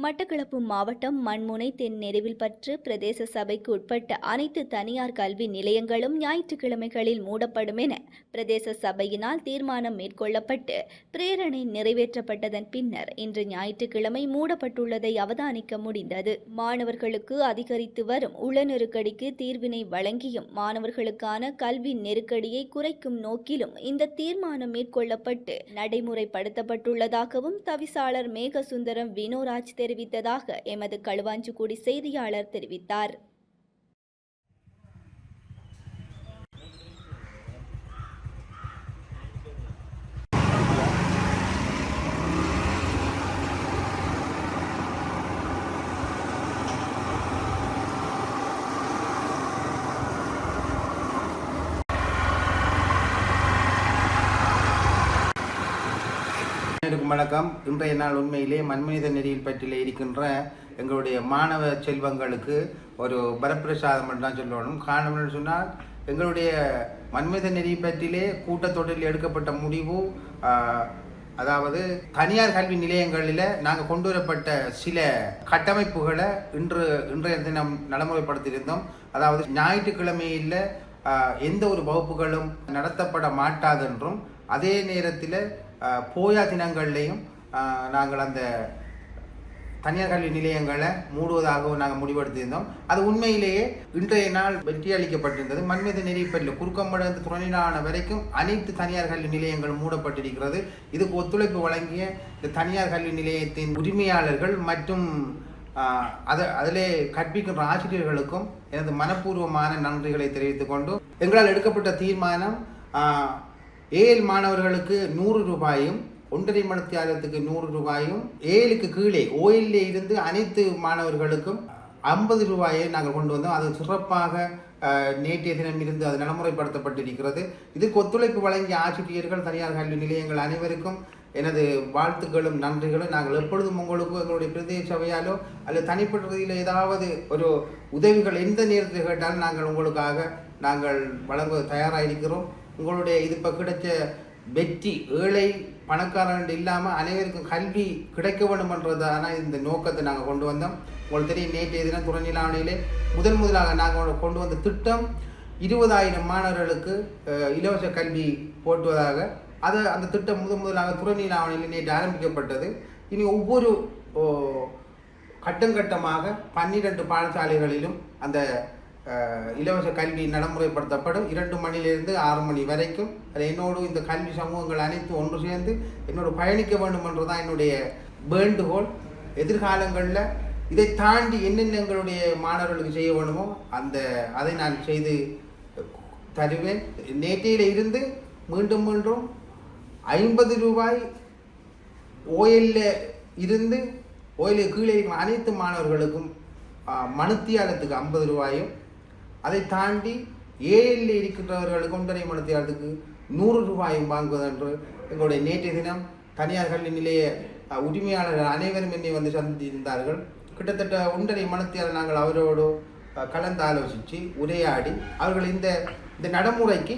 மட்டக்களப்பு மாவட்டம் மண்முனை தென்னெருவில்பற்று பிரதேச சபைக்கு உட்பட்ட அனைத்து தனியார் கல்வி நிலையங்களும் ஞாயிற்றுக்கிழமைகளில் மூடப்படும் என பிரதேச சபையினால் தீர்மானம் மேற்கொள்ளப்பட்டு பிரேரணை நிறைவேற்றப்பட்டதன் பின்னர் இன்று ஞாயிற்றுக்கிழமை மூடப்பட்டுள்ளதை அவதானிக்க முடிந்தது. மாணவர்களுக்கு அதிகரித்து வரும் உள நெருக்கடிக்கு தீர்வினை வழங்கியும் மாணவர்களுக்கான கல்வி நெருக்கடியை குறைக்கும் நோக்கிலும் இந்த தீர்மானம் மேற்கொள்ளப்பட்டு நடைமுறைப்படுத்தப்பட்டுள்ளதாகவும் தவிசாளர் மேகசுந்தரம் வினோராஜ் தெரிவித்ததாக எமது களுவாஞ்சிக்குடி செய்தியாளர் தெரிவித்தார். வணக்கம். இன்றைய நாள் உண்மையிலே மண்மனித நெறியில் பற்றிலே இருக்கின்ற எங்களுடைய மாணவ செல்வங்களுக்கு ஒரு வரப்பிரசாதம் என்று தான் சொல்லணும். காரணம் என்று சொன்னால், எங்களுடைய மண்மனித நெறி பற்றிலே கூட்டத்தொடரில் எடுக்கப்பட்ட முடிவு, அதாவது தனியார் கல்வி நிலையங்களில் நாங்கள் கொண்டு வரப்பட்ட சில கட்டமைப்புகளை இன்றைய தினம் நடைமுறைப்படுத்தியிருந்தோம். அதாவது ஞாயிற்றுக்கிழமையில் எந்த ஒரு வகுப்புகளும் நடத்தப்பட மாட்டாது என்றும், அதே நேரத்தில் போயா தினங்கள்லையும் நாங்கள் அந்த தனியார் கல்வி நிலையங்களை மூடுவதாகவும் நாங்கள் முடிவெடுத்திருந்தோம். அது உண்மையிலேயே இன்றைய நாள் வெற்றி அளிக்கப்பட்டிருந்தது. மண்மீத நெறிப்பற்றில் குறுக்கம்படு துணைநிலான வரைக்கும் அனைத்து தனியார் கல்வி நிலையங்களும் மூடப்பட்டிருக்கிறது. இதுக்கு ஒத்துழைப்பு வழங்கிய இந்த தனியார் கல்வி நிலையத்தின் உரிமையாளர்கள் மற்றும் அதிலே கற்பிக்கின்ற ஆசிரியர்களுக்கும் எனது மனப்பூர்வமான நன்றிகளை தெரிவித்துக் கொண்டு, எங்களால் எடுக்கப்பட்ட தீர்மானம் ஏழு மாணவர்களுக்கு 100 ரூபாயும், 1.5 மணித்தியாலத்துக்கு 100 ரூபாயும், 7க்கு கீழே ஓயிலே இருந்து அனைத்து மாணவர்களுக்கும் 50 ரூபாயை நாங்கள் கொண்டு வந்தோம். அது சிறப்பாக நேற்றைய தினம் இருந்து அது நடைமுறைப்படுத்தப்பட்டிருக்கிறது. இதுக்கு ஒத்துழைப்பு வழங்கிய ஆசிரியர்கள், தனியார் கல்வி நிலையங்கள் அனைவருக்கும் எனது வாழ்த்துக்களும் நன்றிகளும். நாங்கள் எப்பொழுதும் உங்களுக்கு எங்களுடைய பிரதேச சபையாலோ அல்லது தனிப்பட்ட ரீதியில் ஏதாவது ஒரு உதவிகள் எந்த நேரத்தில் கேட்டாலும் நாங்கள் உங்களுக்காக நாங்கள் வழங்க தயாராக இருக்கிறோம். உங்களுடைய இது இப்போ கிடைச்ச வெற்றி, ஏழை பணக்காரன் இல்லாமல் அனைவருக்கும் கல்வி கிடைக்க வேண்டும்ன்றதான இந்த நோக்கத்தை நாங்கள் கொண்டு வந்தோம். உங்களுக்கு தெரியும், நேற்றைய தினம் துணைநிலாவணையிலே முதலாக நாங்கள் கொண்டு வந்த திட்டம் 20,000 மாணவர்களுக்கு இலவச கல்வி போட்டுவதாக. அந்த திட்டம் முதலாக துணைநிலாவணையில் நேற்று ஆரம்பிக்கப்பட்டது. இனி ஒவ்வொரு கட்டமாக 12 பாடசாலைகளிலும் அந்த இலவச கல்வி நடைமுறைப்படுத்தப்படும். 2 மணியிலிருந்து 6 மணி வரைக்கும். அது என்னோடு இந்த கல்வி சமூகங்கள் அனைத்து ஒன்று சேர்ந்து என்னோடு பயணிக்க வேண்டும் என்றுதான் என்னுடைய வேண்டுகோள். எதிர்காலங்களில் இதை தாண்டி என்னென்ன எங்களுடைய மாணவர்களுக்கு செய்ய வேண்டுமோ அதை நான் செய்து தருவேன். நேற்றையில் இருந்து மீண்டும் 50 ரூபாய் ஓயிலில் இருந்து ஓயிலுக்கு கீழே இருக்கிற அனைத்து மாணவர்களுக்கும் மணித்தியாலத்துக்கு 50 ரூபாயும், அதை தாண்டி ஏழில் இருக்கின்றவர்களுக்கு 1.5 மணித்தியாலத்துக்கு 100 ரூபாயும் வாங்குவதென்று எங்களுடைய நேற்றைய தினம் தனியார் கல்வி நிலைய உரிமையாளர்கள் அனைவரும் என்னை வந்து சந்தித்திருந்தார்கள். கிட்டத்தட்ட 1.5 மணித்தியாலம் நாங்கள் அவரோடு கலந்து ஆலோசித்து உரையாடி அவர்கள் இந்த நடைமுறைக்கு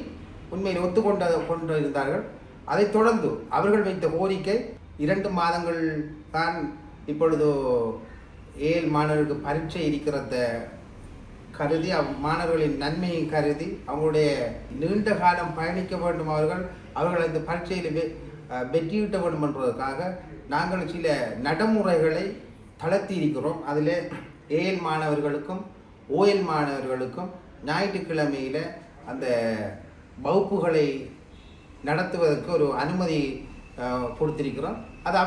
உண்மையில் ஒத்துக்கொண்டிருந்தார்கள். அதைத் தொடர்ந்து அவர்கள் வைத்த கோரிக்கை 2 மாதங்கள் தான் இப்பொழுது 7 மாணவர்களுக்கு பரீட்சை இருக்கிறத கருதி, மாணவர்களின் நன்மையை கருதி, அவங்களுடைய நீண்ட காலம் பயணிக்க வேண்டும், அவர்கள் இந்த பரீட்சையில் வெற்றியிட்ட வேண்டும் என்பதற்காக நாங்கள் சில நடைமுறைகளை தளர்த்தி இருக்கிறோம். அதில் 7 மாணவர்களுக்கும் ஓஎல் மாணவர்களுக்கும் ஞாயிற்றுக்கிழமையில் அந்த வகுப்புகளை நடத்துவதற்கு ஒரு அனுமதி கொடுத்திருக்கிறோம். அது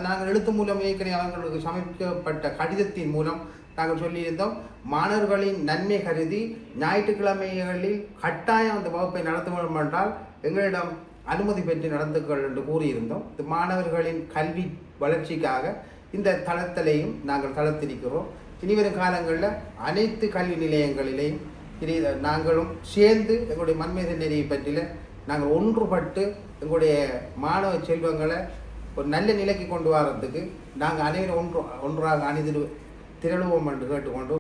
நாங்கள் எழுத்து மூலம் ஏற்கனவே அவர்களுக்கு சமர்ப்பிக்கப்பட்ட கடிதத்தின் மூலம் நாங்கள் சொல்லியிருந்தோம். மாணவர்களின் நன்மை கருதி ஞாயிற்றுக்கிழமைகளில் கட்டாயம் அந்த வகுப்பை நடத்த வேண்டும் என்றால் எங்களிடம் அனுமதி பெற்று நடந்துகள் என்று கூறியிருந்தோம். இந்த மாணவர்களின் கல்வி வளர்ச்சிக்காக இந்த தளத்திலையும் நாங்கள் தளர்த்திருக்கிறோம். இனிவரும் காலங்களில் அனைத்து கல்வி நிலையங்களிலேயும் நாங்களும் சேர்ந்து எங்களுடைய மண்மீத நெறியை பற்றியில் நாங்கள் ஒன்றுபட்டு எங்களுடைய மாணவ செல்வங்களை ஒரு நல்ல நிலைக்கு கொண்டு வரதுக்கு நாங்கள் அனைவரும் ஒன்றாக திரளுவோம் என்று கேட்டுக்கொண்டு